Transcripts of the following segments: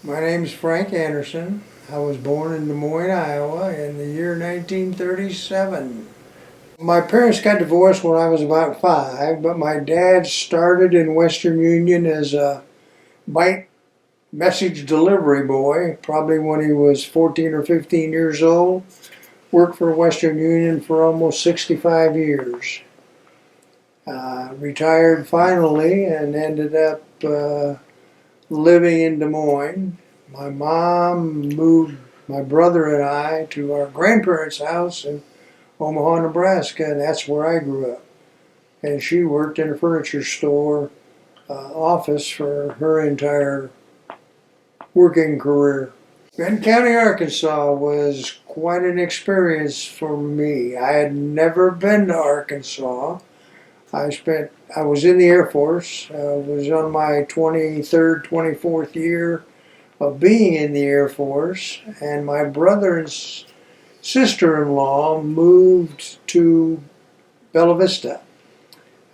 My name's Frank Anderson. I was born in Des Moines, Iowa in the year 1937. My parents got divorced when I was about 5, but my dad started in Western Union as a bike message delivery boy, probably when he was 14 or 15 years old. Worked for Western Union for almost 65 years. Retired finally and ended up living in Des Moines. My mom moved my brother and I to our grandparents' house in Omaha, Nebraska, and that's where I grew up. And she worked in a furniture store office for her entire working career. Benton County, Arkansas was quite an experience for me. I had never been to Arkansas. I was in the Air Force. I was on my 23rd, 24th year of being in the Air Force, and my brother and sister-in-law moved to Bella Vista.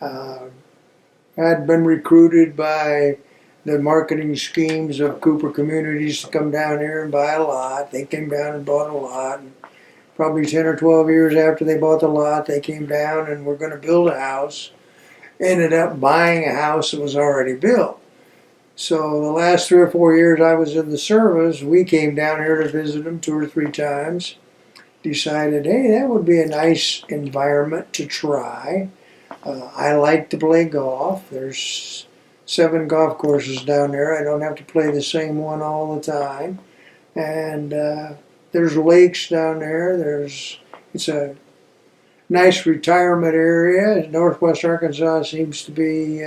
Had been recruited by the marketing schemes of Cooper Communities to come down here and buy a lot. They came down and bought a lot. And probably 10 or 12 years after they bought the lot, they came down and were going to build a house. Ended up buying a house that was already built. So the last 3 or 4 years I was in the service, we came down here to visit them 2 or 3 times. Decided, hey, that would be a nice environment to try. I like to play golf. There's 7 golf courses down there. I don't have to play the same one all the time. And there's lakes down there. It's a nice retirement area. Northwest Arkansas seems to be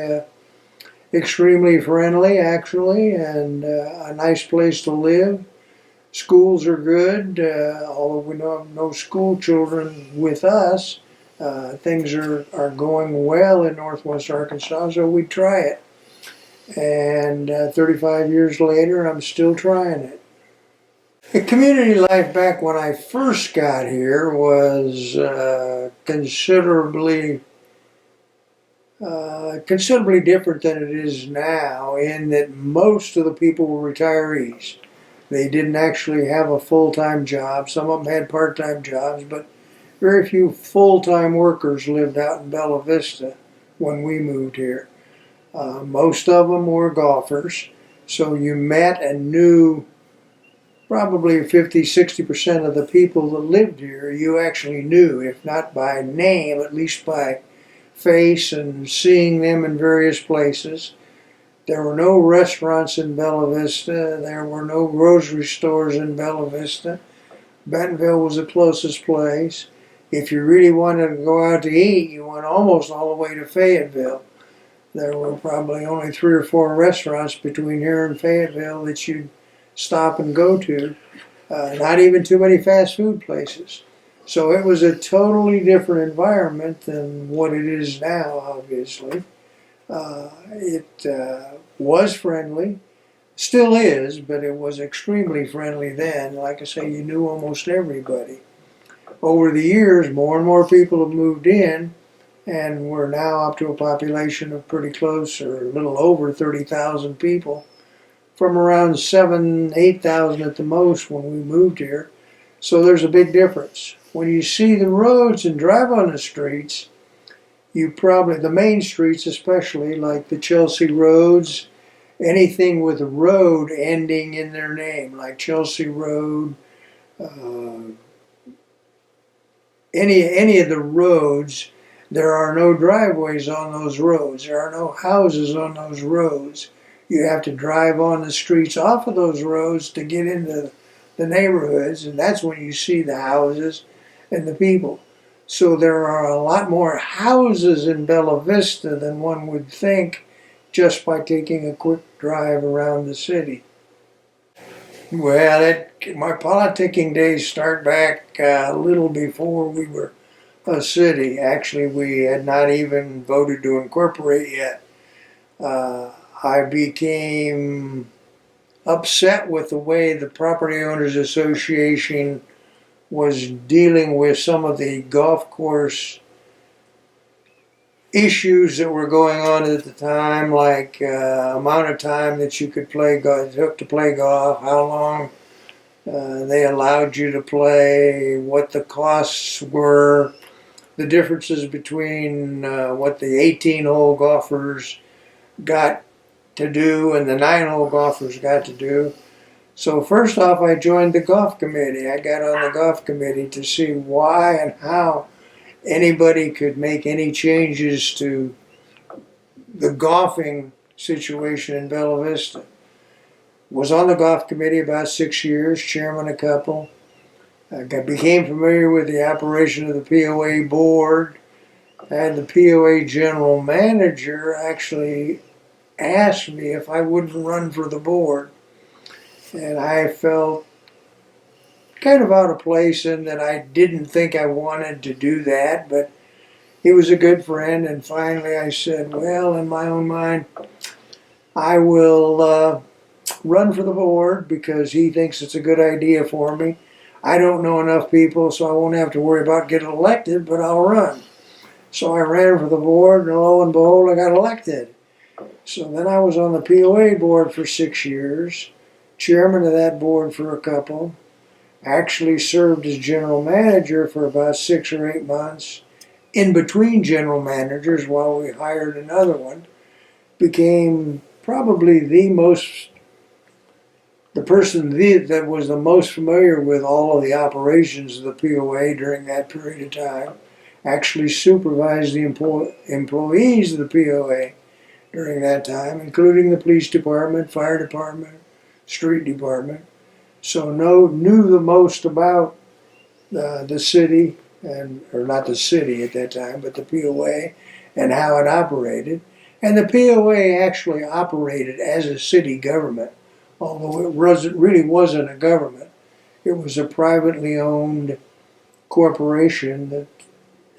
extremely friendly, actually, and a nice place to live. Schools are good, although we don't have no school children with us. Things are going well in Northwest Arkansas, so we try it. And 35 years later, I'm still trying it. The community life back when I first got here was considerably different than it is now, in that most of the people were retirees. They didn't actually have a full-time job. Some of them had part-time jobs, but very few full-time workers lived out in Bella Vista when we moved here. Most of them were golfers, so you met and knew probably 50–60% of the people that lived here you actually knew, if not by name, at least by face and seeing them in various places. There were no restaurants in Bella Vista. There were no grocery stores in Bella Vista. Bentonville was the closest place. If you really wanted to go out to eat, you went almost all the way to Fayetteville. There were probably only 3 or 4 restaurants between here and Fayetteville that you'd stop and go to. Not even too many fast food places. So it was a totally different environment than what it is now, obviously. It was friendly, still is, but it was extremely friendly then. Like I say, you knew almost everybody. Over the years, more and more people have moved in, and we're now up to a population of pretty close, or a little over 30,000 people, from around 7,000 to 8,000 at the most when we moved here. So there's a big difference. When you see the roads and drive on the streets, the main streets especially, like the Chelsea roads, anything with a road ending in their name, like Chelsea Road, any of the roads, there are no driveways on those roads. There are no houses on those roads. You have to drive on the streets off of those roads to get into the neighborhoods, and that's when you see the houses and the people. So there are a lot more houses in Bella Vista than one would think just by taking a quick drive around the city. Well, my politicking days start back a little before we were a city. Actually, we had not even voted to incorporate yet. I became upset with the way the Property Owners Association was dealing with some of the golf course issues that were going on at the time, like amount of time that you could play golf, took to play golf, how long they allowed you to play, what the costs were, the differences between what the 18-hole golfers got to do and the 9-hole golfers got to do. So first off, I joined the golf committee. I got on the golf committee to see why and how anybody could make any changes to the golfing situation in Bella Vista. Was on the golf committee about 6 years, chairman a couple. I became familiar with the operation of the POA board. And the POA general manager actually asked me if I wouldn't run for the board. And I felt kind of out of place in that I didn't think I wanted to do that, but he was a good friend, and finally I said, well, in my own mind, I will run for the board because he thinks it's a good idea for me. I don't know enough people, so I won't have to worry about getting elected, but I'll run. So I ran for the board, and lo and behold, I got elected. So then I was on the POA board for 6 years, chairman of that board for a couple, actually served as general manager for about 6 or 8 months, in between general managers while we hired another one, became probably the person that was the most familiar with all of the operations of the POA during that period of time, actually supervised the employees of the POA during that time, including the police department, fire department, street department. So knew the most about the city, or not the city at that time, but the POA and how it operated. And the POA actually operated as a city government, although it really wasn't a government. It was a privately owned corporation that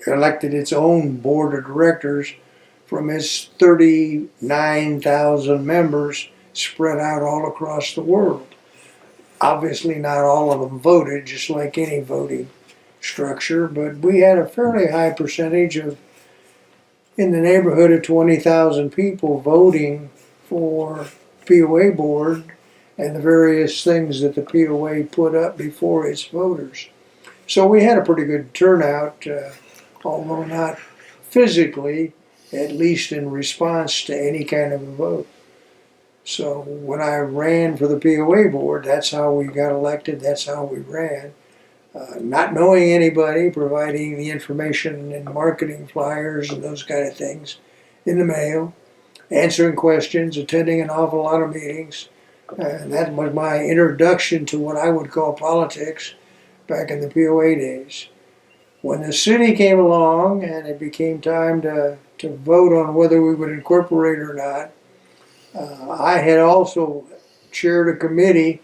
elected its own board of directors from its 39,000 members spread out all across the world. Obviously not all of them voted, just like any voting structure, but we had a fairly high percentage of, in the neighborhood of 20,000 people voting for POA board and the various things that the POA put up before its voters. So we had a pretty good turnout, although not physically, at least in response to any kind of a vote. So when I ran for the POA board, that's how we got elected, that's how we ran. Not knowing anybody, providing the information and marketing flyers and those kind of things in the mail, answering questions, attending an awful lot of meetings. And that was my introduction to what I would call politics back in the POA days. When the city came along and it became time to vote on whether we would incorporate or not, I had also chaired a committee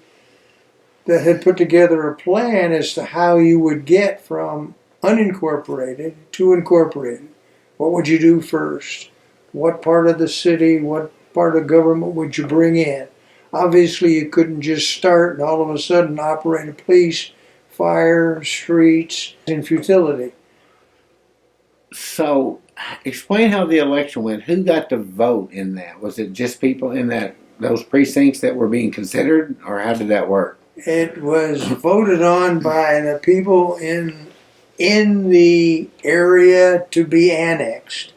that had put together a plan as to how you would get from unincorporated to incorporated. What would you do first? What part of the city, what part of government would you bring in? Obviously, you couldn't just start and all of a sudden operate a police, fire, streets, in futility. So, explain how the election went. Who got to vote in that? Was it just people in those precincts that were being considered, or how did that work? It was voted on by the people in the area to be annexed.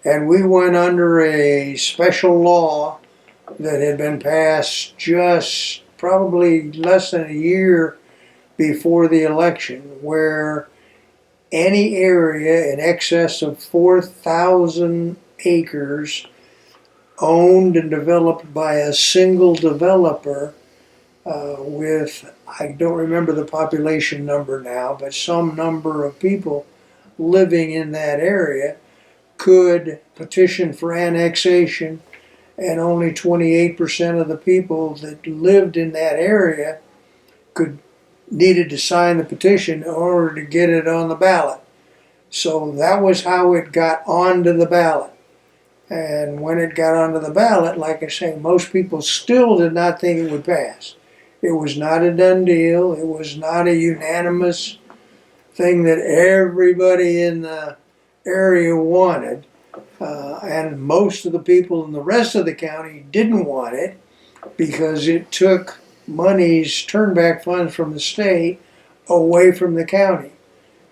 And we went under a special law that had been passed just probably less than a year before the election, where any area in excess of 4,000 acres owned and developed by a single developer with, I don't remember the population number now, but some number of people living in that area could petition for annexation, and only 28% of the people that lived in that area needed to sign the petition in order to get it on the ballot. So that was how it got onto the ballot. And when it got onto the ballot, like I say, most people still did not think it would pass. It was not a done deal. It was not a unanimous thing that everybody in the area wanted. And most of the people in the rest of the county didn't want it because it took monies, turnback funds from the state, away from the county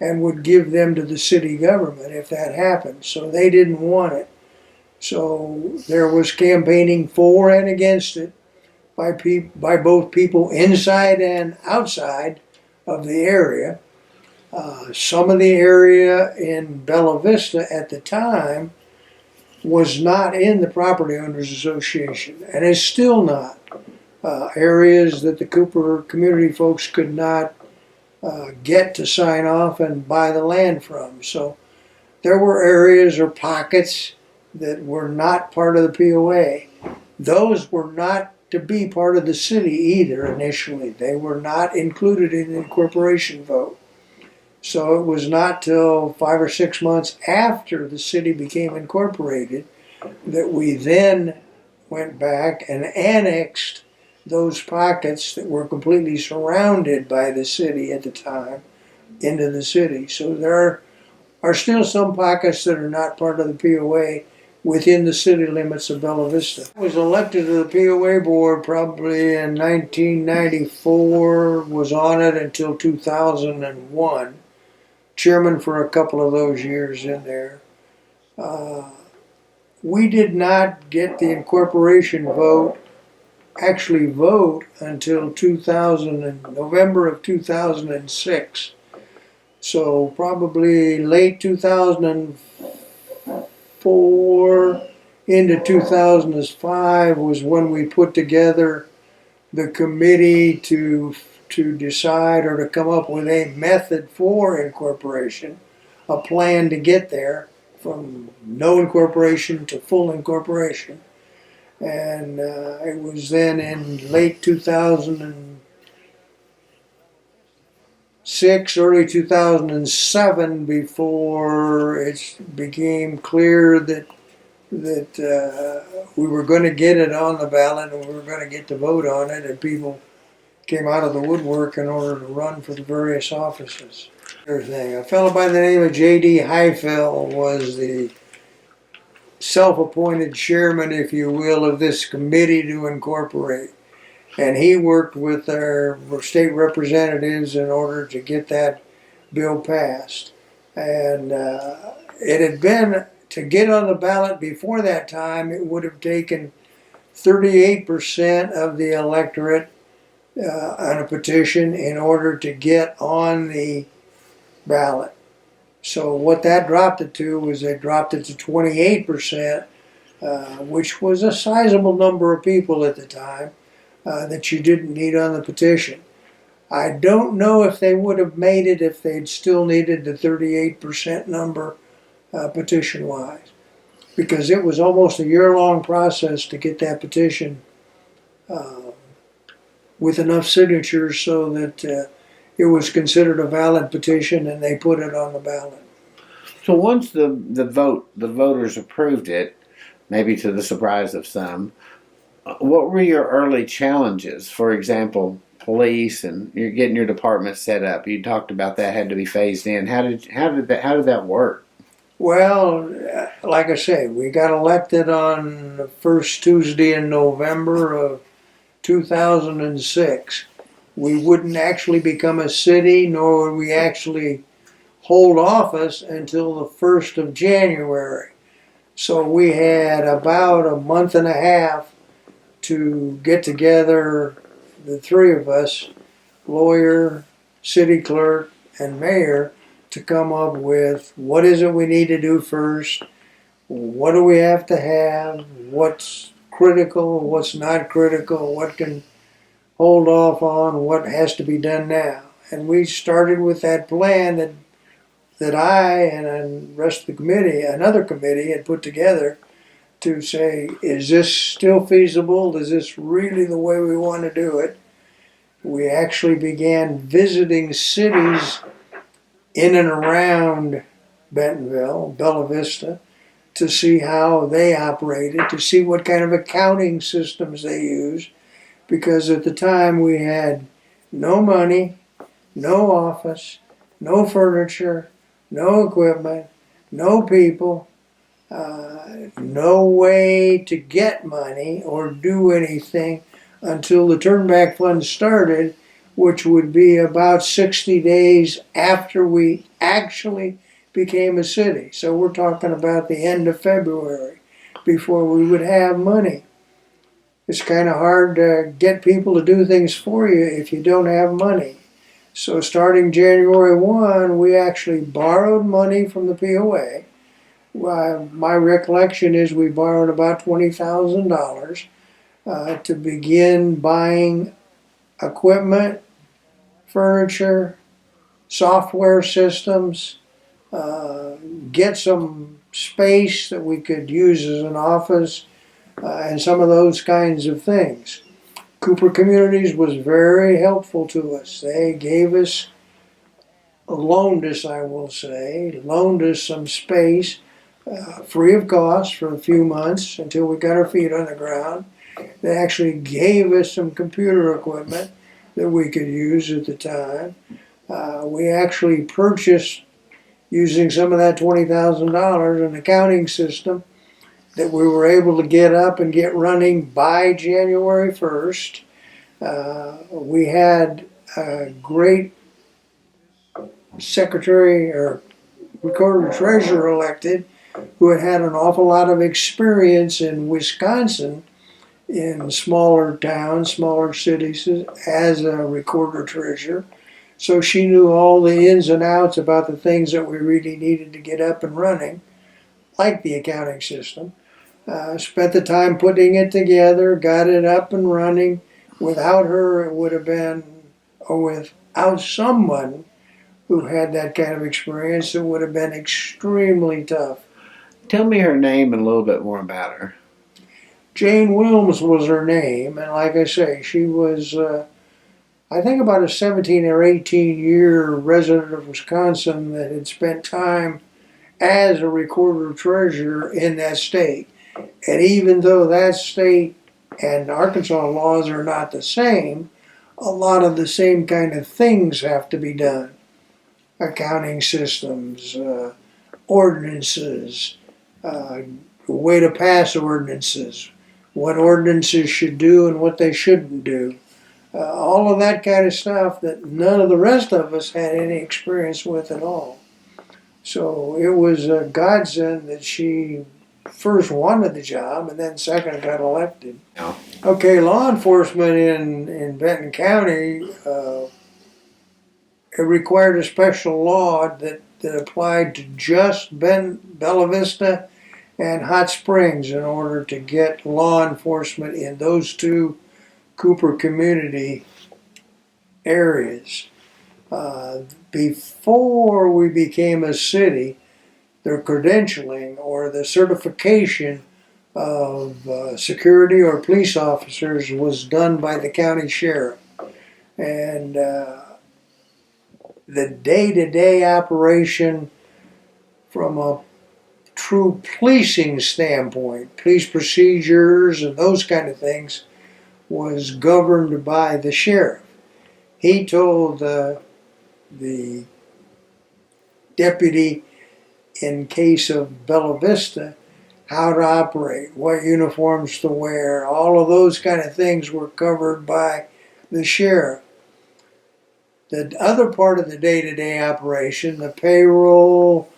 and would give them to the city government if that happened. So they didn't want it. So there was campaigning for and against it by both people inside and outside of the area. Some of the area in Bella Vista at the time was not in the Property Owners Association and is still not. Areas that the Cooper community folks could not get to sign off and buy the land from. So there were areas or pockets that were not part of the POA. Those were not to be part of the city either initially. They were not included in the incorporation vote. So it was not till 5 or 6 months after the city became incorporated that we then went back and annexed those pockets that were completely surrounded by the city at the time into the city. So there are still some pockets that are not part of the POA within the city limits of Bella Vista. I was elected to the POA board probably in 1994, was on it until 2001. Chairman for a couple of those years in there. We did not get the incorporation vote, actually vote, until November of 2006. So probably late 2004 into 2005 was when we put together the committee to decide or to come up with a method for incorporation, a plan to get there from no incorporation to full incorporation. And it was then in late 2006, early 2007 before it became clear that we were going to get it on the ballot and we were going to get to vote on it, and people came out of the woodwork in order to run for the various offices. A fellow by the name of J.D. Heifel was the self-appointed chairman, if you will, of this committee to incorporate. And he worked with our state representatives in order to get that bill passed. And it had been, to get on the ballot before that time, it would have taken 38% of the electorate on a petition in order to get on the ballot. So what that dropped it to was they dropped it to 28%, which was a sizable number of people at the time that you didn't need on the petition. I don't know if they would have made it if they'd still needed the 38% number petition-wise, because it was almost a year-long process to get that petition with enough signatures so that it was considered a valid petition and they put it on the ballot. So once the voters approved it, maybe to the surprise of some, what were your early challenges? For example, police and you're getting your department set up. You talked about that had to be phased in. How did that work? Well, like I say, we got elected on the first Tuesday in November of 2006. We wouldn't actually become a city, nor would we actually hold office until the 1st of January. So we had about a month and a half to get together, the three of us, lawyer, city clerk, and mayor, to come up with what is it we need to do first, what do we have to have, what's critical, what's not critical, what can hold off on, what has to be done now. And we started with that plan that I and the rest of the committee, another committee, had put together to say, is this still feasible? Is this really the way we want to do it? We actually began visiting cities in and around Bentonville, Bella Vista, to see how they operated, to see what kind of accounting systems they used, because at the time we had no money, no office, no furniture, no equipment, no people, No way to get money or do anything until the Turnback Fund started, which would be about 60 days after we actually became a city. So we're talking about the end of February before we would have money. It's kind of hard to get people to do things for you if you don't have money. So starting January 1, we actually borrowed money from the POA. My recollection is we borrowed about $20,000 to begin buying equipment, furniture, software systems, get some space that we could use as an office, and some of those kinds of things. Cooper Communities was very helpful to us. They loaned us, I will say, loaned us some space, free of cost for a few months until we got our feet on the ground. They actually gave us some computer equipment that we could use at the time. We actually purchased, using some of that $20,000, an accounting system that we were able to get up and get running by January 1st. We had a great secretary or recorder treasurer elected who had an awful lot of experience in Wisconsin in smaller towns, smaller cities as a recorder treasurer. So she knew all the ins and outs about the things that we really needed to get up and running, like the accounting system. Spent the time putting it together, got it up and running. Without her, it would have been, or without someone who had that kind of experience, it would have been extremely tough. Tell me her name and a little bit more about her. Jane Wilms was her name, and like I say, she was, I think, about a 17 or 18-year resident of Wisconsin that had spent time as a recorder treasurer in that state. And even though that state and Arkansas laws are not the same, a lot of the same kind of things have to be done. Accounting systems, ordinances, way to pass ordinances, what ordinances should do and what they shouldn't do. All of that kind of stuff that none of the rest of us had any experience with at all. So it was a godsend that she first wanted the job and then second got elected. Yeah. Okay, law enforcement in Benton County, it required a special law that applied to just Bella Vista and Hot Springs in order to get law enforcement in those two Cooper community areas. Before we became a city, the credentialing or the certification of security or police officers was done by the county sheriff. And the day-to-day operation from a true policing standpoint, police procedures and those kind of things, was governed by the sheriff. He told the deputy in case of Bella Vista how to operate, what uniforms to wear, all of those kind of things were covered by the sheriff. The other part of the day-to-day operation, the payroll,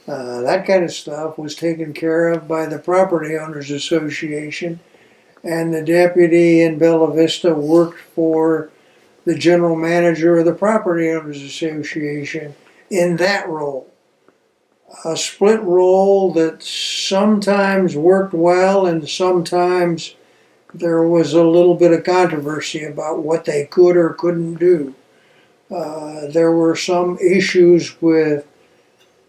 that kind of stuff, was taken care of by the Property Owners Association, and the deputy in Bella Vista worked for the general manager of the Property Owners Association in that role. A split role that sometimes worked well and sometimes there was a little bit of controversy about what they could or couldn't do. There were some issues with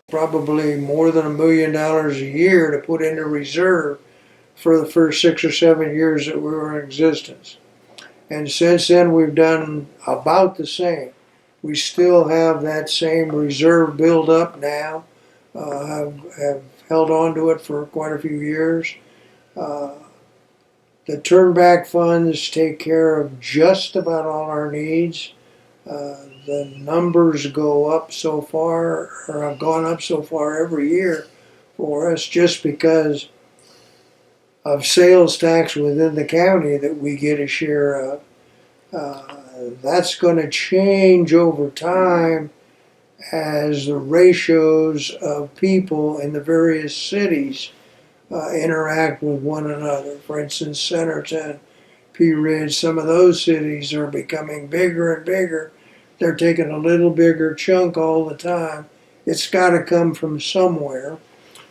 probably more than $1 million a year to put into reserve for the first 6 or 7 years that we were in existence. And since then we've done about the same. We still have that same reserve build up now. Have held on to it for quite a few years. The turnback funds take care of just about all our needs. The numbers go up so far, or have gone up so far every year, for us just because of sales tax within the county that we get a share of. That's going to change over time as the ratios of people in the various cities interact with one another. For instance, Centerton, Pea Ridge, some of those cities are becoming bigger and bigger. They're taking a little bigger chunk all the time. It's got to come from somewhere.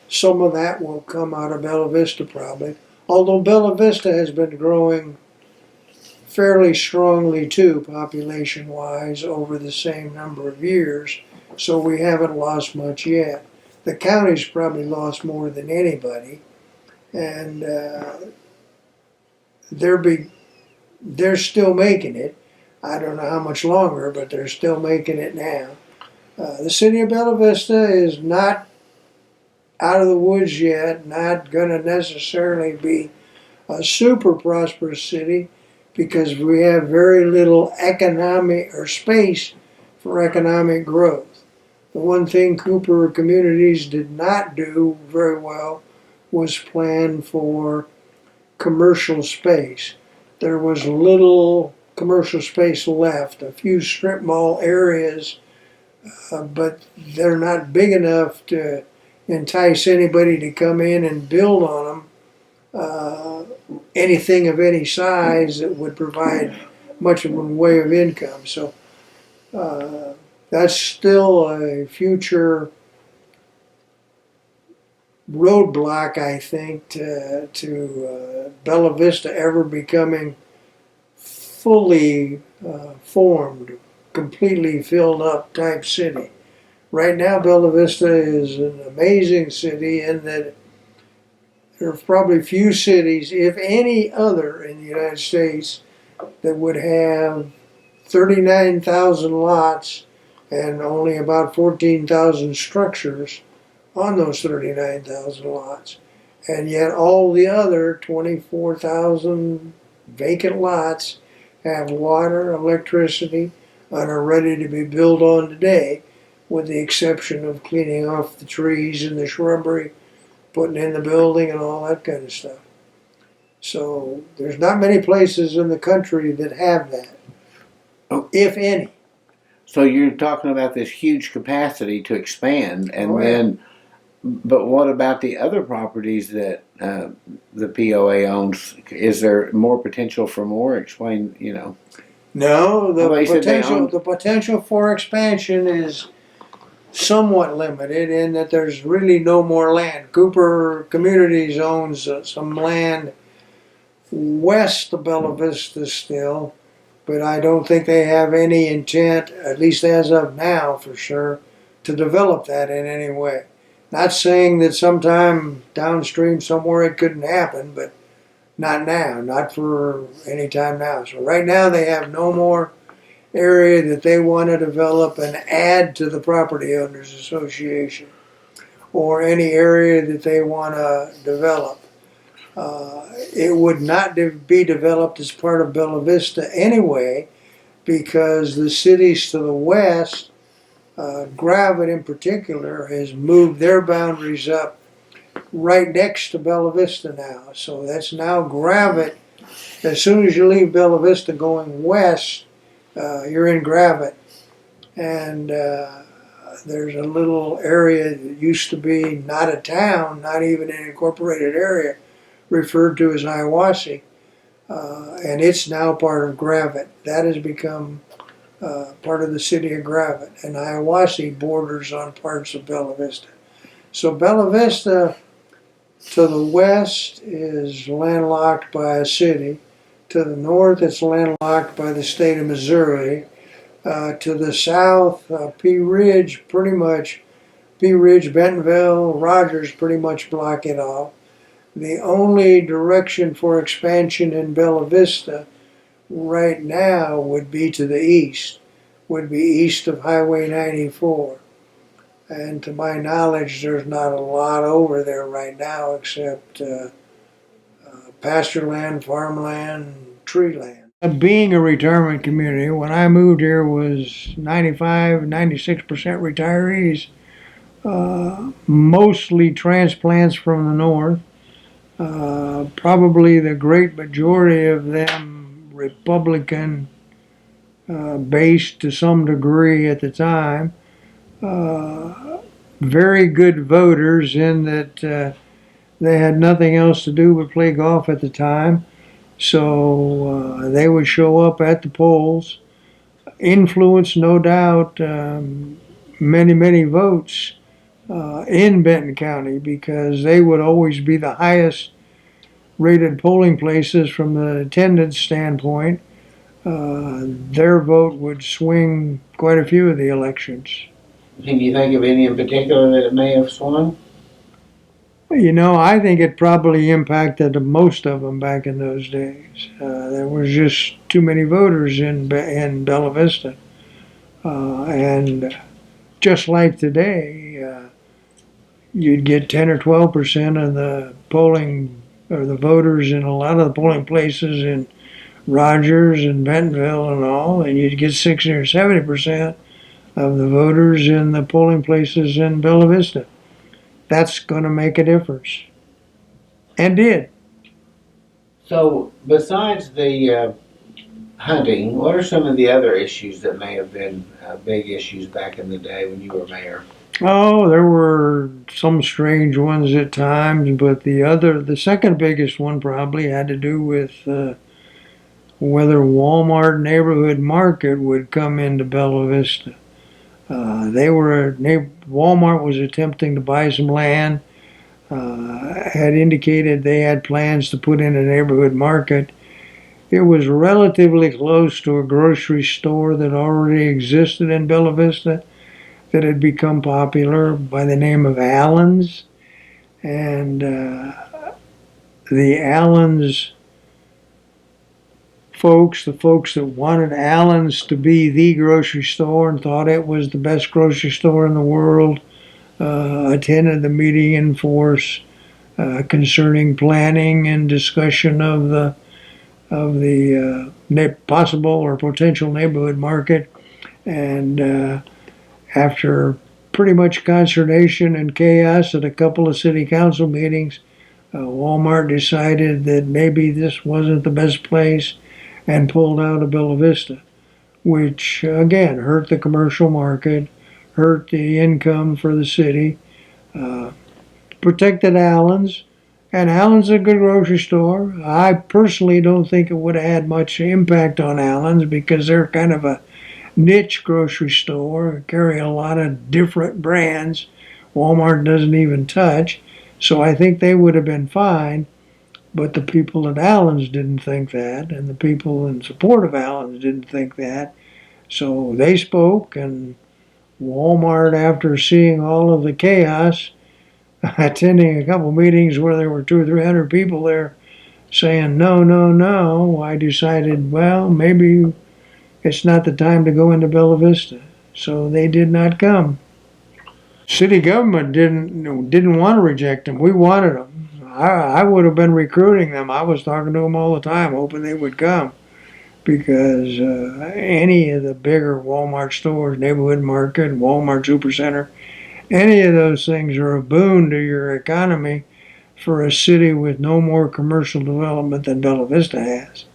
Some of that will come out of Bella Vista probably. Although Bella Vista has been growing fairly strongly too, population-wise, over the same number of years. So we haven't lost much yet. The county's probably lost more than anybody. And they're still making it. I don't know how much longer, but they're still making it now. The city of Bella Vista is not out of the woods yet, not going to necessarily be a super prosperous city because we have very little economic or space for economic growth. The one thing Cooper Communities did not do very well was plan for commercial space. There was little commercial space left, a few strip mall areas, but they're not big enough to entice anybody to come in and build on them anything of any size that would provide much of a way of income. So that's still a future roadblock, I think, to Bella Vista ever becoming fully formed, completely filled up type city. Right now, Bella Vista is an amazing city in that there are probably few cities, if any other, in the United States that would have 39,000 lots and only about 14,000 structures on those 39,000 lots. And yet all the other 24,000 vacant lots have water, electricity, and are ready to be built on today, with the exception of cleaning off the trees and the shrubbery, putting in the building and all that kind of stuff. So there's not many places in the country that have that, if any. So you're talking about this huge capacity to expand, and Oh, yeah. then, but what about the other properties that the POA owns? Is there more potential for more? Explain, No, Well, they said they own- the potential for expansion is somewhat limited in that there's really no more land. Cooper Communities owns some land west of Bella Vista still, but I don't think they have any intent, at least as of now for sure, to develop that in any way. Not saying that sometime downstream somewhere it couldn't happen, but not now, not for any time now. So right now they have no more area that they want to develop and add to the property owners association, or any area that they want to develop. It would not be developed as part of Bella Vista anyway, because the cities to the west, Gravett in particular, has moved their boundaries up right next to Bella Vista now. So that's now Gravett. As soon as you leave Bella Vista going west, you're in Gravett. And there's a little area that used to be not a town, not even an incorporated area, referred to as Hiawassee. And it's now part of Gravett. That has become part of the city of Gravett. And Hiawassee borders on parts of Bella Vista. So Bella Vista to the west is landlocked by a city. To the north, it's landlocked by the state of Missouri. To the south, Pea Ridge, Bentonville, Rogers pretty much block it off. The only direction for expansion in Bella Vista right now would be to the east, would be east of Highway 94. And to my knowledge, there's not a lot over there right now except pasture land, farmland, tree land. Being a retirement community, when I moved here was 95, 96% retirees. mostly transplants from the north. Probably the great majority of them Republican based to some degree at the time. Very good voters in that they had nothing else to do but play golf at the time. So they would show up at the polls, influence, no doubt, many, many votes in Benton County because they would always be the highest rated polling places from the attendance standpoint. Their vote would swing quite a few of the elections. Can you think of any in particular that it may have swung? You know, I think it probably impacted most of them back in those days. There was just too many voters in Bella Vista, and just like today, you'd get 10 or 12% of the polling or the voters in a lot of the polling places in Rogers and Bentonville and all, and you'd get 60 or 70% of the voters in the polling places in Bella Vista. That's going to make a difference, and did. So, besides the hunting, what are some of the other issues that may have been big issues back in the day when you were mayor? Oh, there were some strange ones at times, but the second biggest one probably had to do with whether Walmart Neighborhood Market would come into Bella Vista. Walmart was attempting to buy some land. Had indicated they had plans to put in a neighborhood market. It was relatively close to a grocery store that already existed in Bella Vista that had become popular by the name of Allen's. And the Allen's folks, the folks that wanted Allen's to be the grocery store and thought it was the best grocery store in the world, attended the meeting in force concerning planning and discussion of the possible or potential neighborhood market. And after pretty much consternation and chaos at a couple of city council meetings, Walmart decided that maybe this wasn't the best place and pulled out of Bella Vista, which again hurt the commercial market, hurt the income for the city, uh, protected Allen's. And Allen's is a good grocery store. I personally don't think it would have had much impact on Allen's because they're kind of a niche grocery store, carry a lot of different brands Walmart doesn't even touch. So I think they would have been fine, but the people at Allen's didn't think that, and the people in support of Allen's didn't think that. So they spoke, and Walmart, after seeing all of the chaos, attending a couple meetings where there were 200 or 300 people there saying no, no, no, I decided, well, maybe it's not the time to go into Bella Vista. So they did not come. City government didn't want to reject them. We wanted them. I would have been recruiting them. I was talking to them all the time, hoping they would come because any of the bigger Walmart stores, Neighborhood Market, Walmart Supercenter, any of those things are a boon to your economy for a city with no more commercial development than Bella Vista has.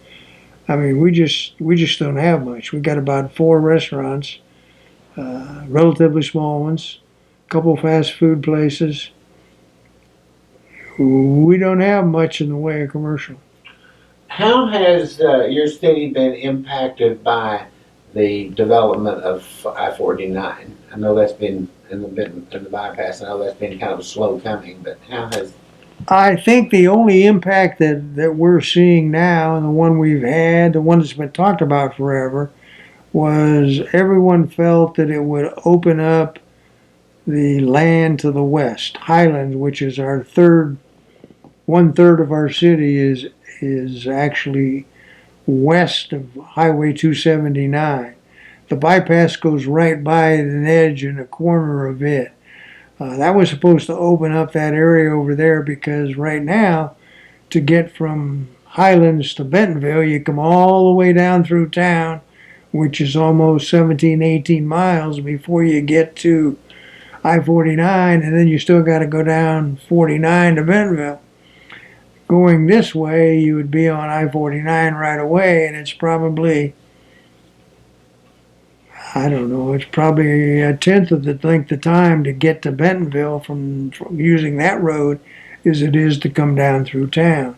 I mean, we just don't have much. We got about 4 restaurants, relatively small ones, a couple fast food places. We don't have much in the way of commercial. How has your city been impacted by the development of I-49? I know that's been in the bypass. I know that's been kind of slow coming, but how has? I think the only impact that we're seeing now, and the one we've had, the one that's been talked about forever, was everyone felt that it would open up the land to the west, Highlands, which is our third, 1/3 of our city is actually west of Highway 279. The bypass goes right by an edge and a corner of it. That was supposed to open up that area over there because right now, to get from Highlands to Bentonville, you come all the way down through town, which is almost 17, 18 miles before you get to I-49, and then you still got to go down 49 to Bentonville. Going this way, you would be on I-49 right away, and it's probably, I don't know, it's probably a tenth of the length of time to get to Bentonville from using that road as it is to come down through town.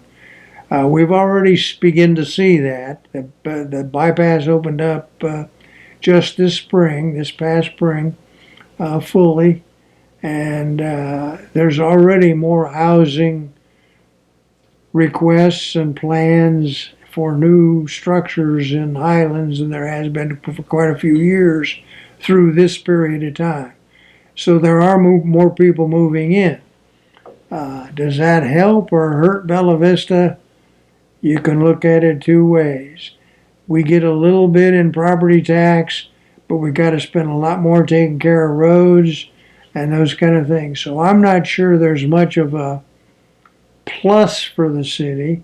We've already begun to see that. The bypass opened up just this past spring, fully, and there's already more housing requests and plans for new structures in Highlands than there has been for quite a few years through this period of time. So there are more people moving in. Does that help or hurt Bella Vista? You can look at it two ways. We get a little bit in property tax, but we got to spend a lot more taking care of roads and those kind of things. So I'm not sure there's much of a plus for the city.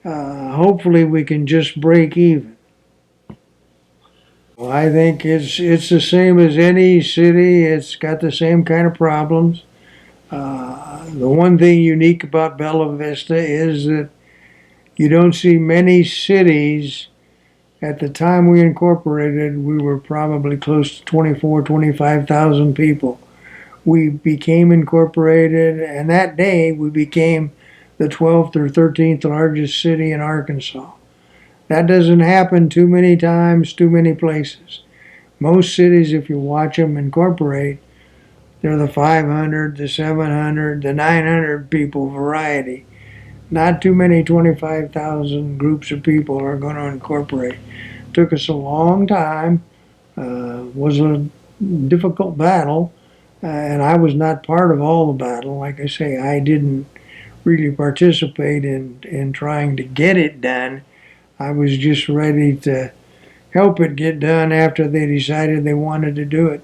Hopefully we can just break even. Well, I think it's the same as any city. It's got the same kind of problems. The one thing unique about Bella Vista is that you don't see many cities. At the time we incorporated, we were probably close to 24, 25,000 people. We became incorporated, and that day we became the 12th or 13th largest city in Arkansas. That doesn't happen too many times, too many places. Most cities, if you watch them incorporate, they're the 500, the 700, the 900 people variety. Not too many 25,000 groups of people are going to incorporate. Took us a long time. Was a difficult battle, and I was not part of all the battle. Like I say, I didn't really participate in trying to get it done. I was just ready to help it get done after they decided they wanted to do it.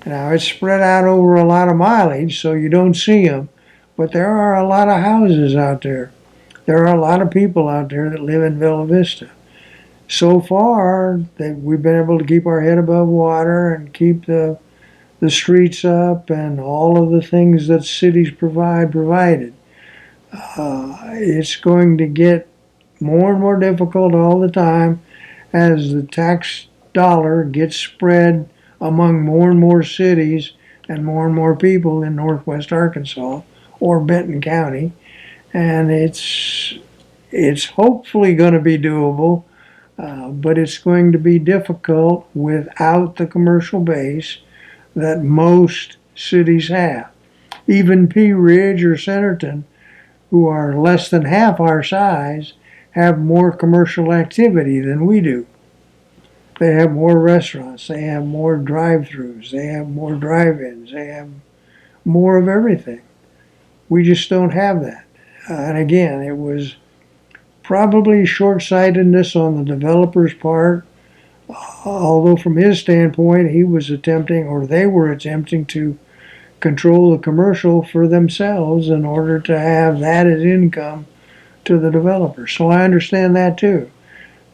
Now it's spread out over a lot of mileage, so you don't see them, but there are a lot of houses out there. There are a lot of people out there that live in Bella Vista. So far, we've been able to keep our head above water and keep the streets up and all of the things that cities provided. It's going to get more and more difficult all the time as the tax dollar gets spread among more and more cities and more people in northwest Arkansas or Benton County. And it's hopefully going to be doable, but it's going to be difficult without the commercial base that most cities have. Even Pea Ridge or Centerton, who are less than half our size, have more commercial activity than we do. They have more restaurants, they have more drive-throughs, they have more drive-ins, they have more of everything. We just don't have that. And again, it was probably short-sightedness on the developer's part, although from his standpoint, he was attempting, or they were attempting to control the commercial for themselves in order to have that as income to the developer. So I understand that too.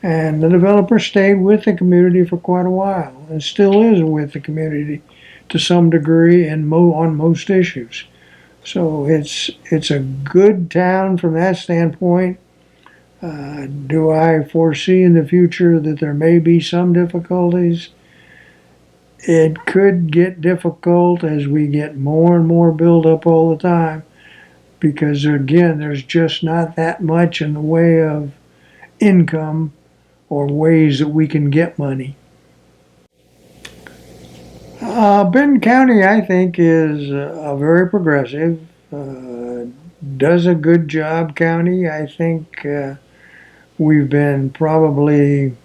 And the developer stayed with the community for quite a while and still is with the community to some degree and on most issues. So it's a good town from that standpoint. Do I foresee in the future that there may be some difficulties? It could get difficult as we get more and more build up all the time because, again, there's just not that much in the way of income or ways that we can get money. Benton County, I think, is very progressive, does a good job county. I think we've been probably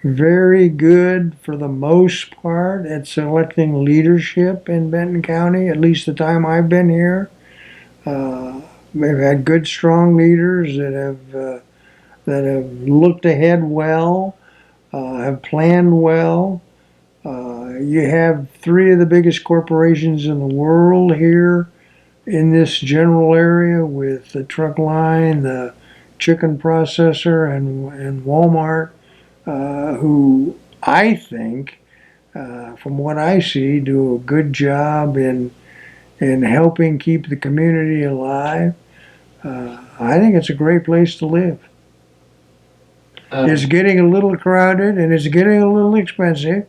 very good for the most part at selecting leadership in Benton County, at least the time I've been here. We've had good, strong leaders that have looked ahead well, have planned well. You have three of the biggest corporations in the world here in this general area with the truck line, the chicken processor, and Walmart, who I think from what I see, do a good job in helping keep the community alive. I think it's a great place to live. It's Um, getting a little crowded and it's getting a little expensive,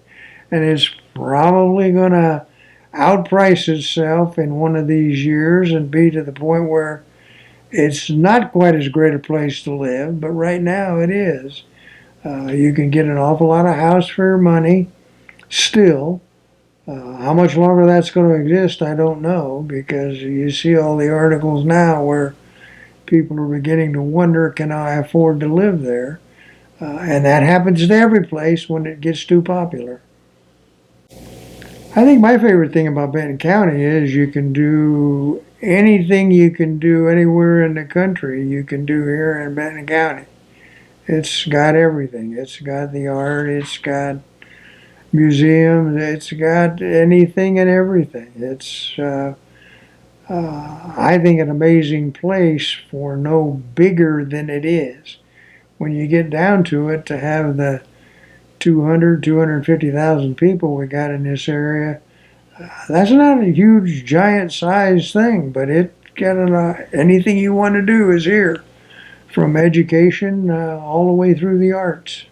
and it's probably going to outprice itself in one of these years and be to the point where it's not quite as great a place to live, but right now it is. You can get an awful lot of house for your money still. How much longer that's going to exist, I don't know, because you see all the articles now where people are beginning to wonder, can I afford to live there? And that happens to every place when it gets too popular. I think my favorite thing about Benton County is you can do anything you can do anywhere in the country, you can do here in Benton County. It's got everything. It's got the art, it's got museums, it's got anything and everything. I think, an amazing place for no bigger than it is. When you get down to it, to have the 250,000 people we got in this area, that's not a huge, giant size thing, but it got anything you want to do is here, from education all the way through the arts.